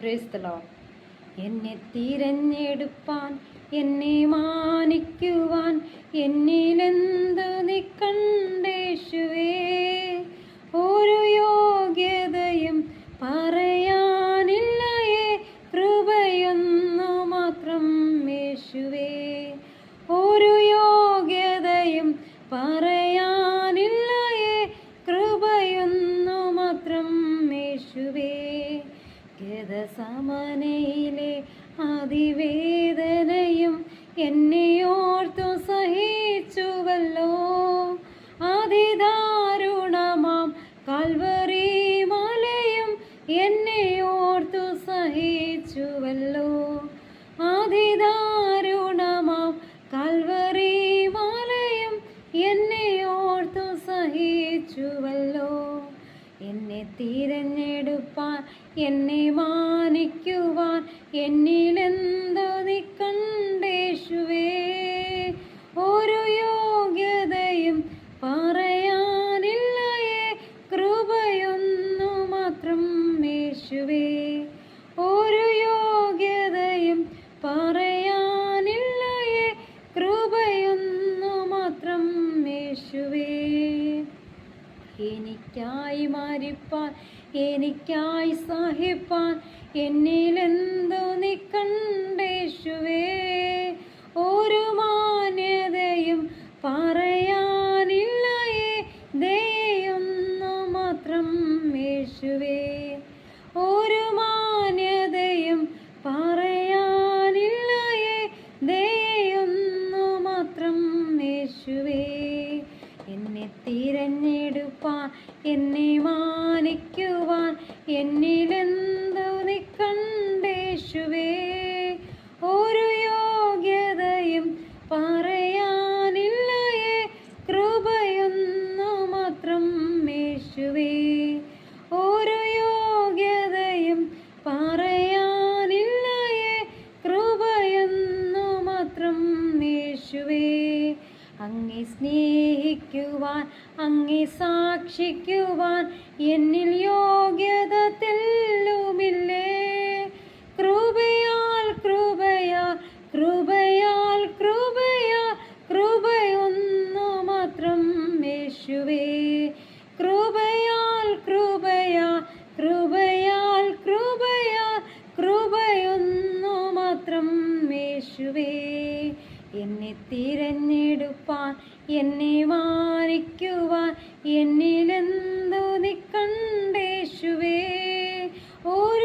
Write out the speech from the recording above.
Praise the Lord. എന്നെ തിരഞ്ഞെടുപ്പാൻ, എന്നെ മാനിക്കുവാൻ, എന്നിലെന്തു നീ കണ്ടേശുവേ. ഒരു യോഗ്യതയും പറയാനില്ലയേ, കൃപയൊന്നു മാത്രം യേശുവേ. ഒരു യോഗ്യതയും പറയാനില്ലയേ, കൃപയൊന്നു മാത്രം യേശുവേ. ഗതസമനയിലെ അതിവേദനയും എന്നെ ഓർത്തു സഹിച്ചുവല്ലോ. അതിദാരുണമാം കാൽവരി മലയും എന്നെ ഓർത്തു സഹിച്ചുവല്ലോ. അതിദാരുണമാം കാൽവരി മലയും എന്നെ ഓർത്തു സഹിച്ചുവല്ലോ. എന്നെ തിരഞ്ഞെടുപ്പാൻ, എന്നെ മാനിക്കുവാൻ, എന്നിലെന്തോ നീ കണ്ടേശുവേ. ഒരു യോഗ്യതയും പറയാനില്ലയേ, കൃപയൊന്നു മാത്രം യേശുവേ. ഒരു യോഗ്യതയും പറയാനില്ലയേ, കൃപയൊന്നു മാത്രം യേശുവേ. എനിക്കായി മരിപ്പാൻ, എനിക്കായി സഹിപ്പാൻ, എന്നിലെന്തോ നീ കണ്ടേശുവേ. ഒരു മാന്യതയും പറയാനില്ലയേ, ദയൊന്നു മാത്രം യേശുവേ. ഒരു മാന്യതയും പറയാനില്ലയേ, ദയൊന്നു മാത്രം യേശുവേ. എന്നെ തിരഞ്ഞെടുപ്പാൻ, എന്നെ മാനിക്കുവാൻ, എന്നിലെന്തോ നീ കണ്ടേശുവേ. ഒരു യോഗ്യതയും പറയാനില്ലയേ, കൃപയൊന്നു മാത്രം യേശുവേ. ഒരു യോഗ്യതയും പറയാനില്ലയേ, കൃപയൊന്നു മാത്രം യേശുവേ. അങ്ങേ സ്നേഹിക്കുവാൻ, അങ്ങേ സാക്ഷിക്കുവാൻ എന്നിൽ യോഗ്യത തെല്ലുമില്ലേ. കൃപയാൽ കൃപയാൽ കൃപയാൽ കൃപയാൽ കൃപയൊന്നു മാത്രം യേശുവേ. കൃപയാൽ കൃപയാൽ കൃപയാൽ കൃപയാൽ കൃപയൊന്നു മാത്രം യേശുവേ. എന്നെ തിരഞ്ഞെടുപ്പാൻ, എന്നെ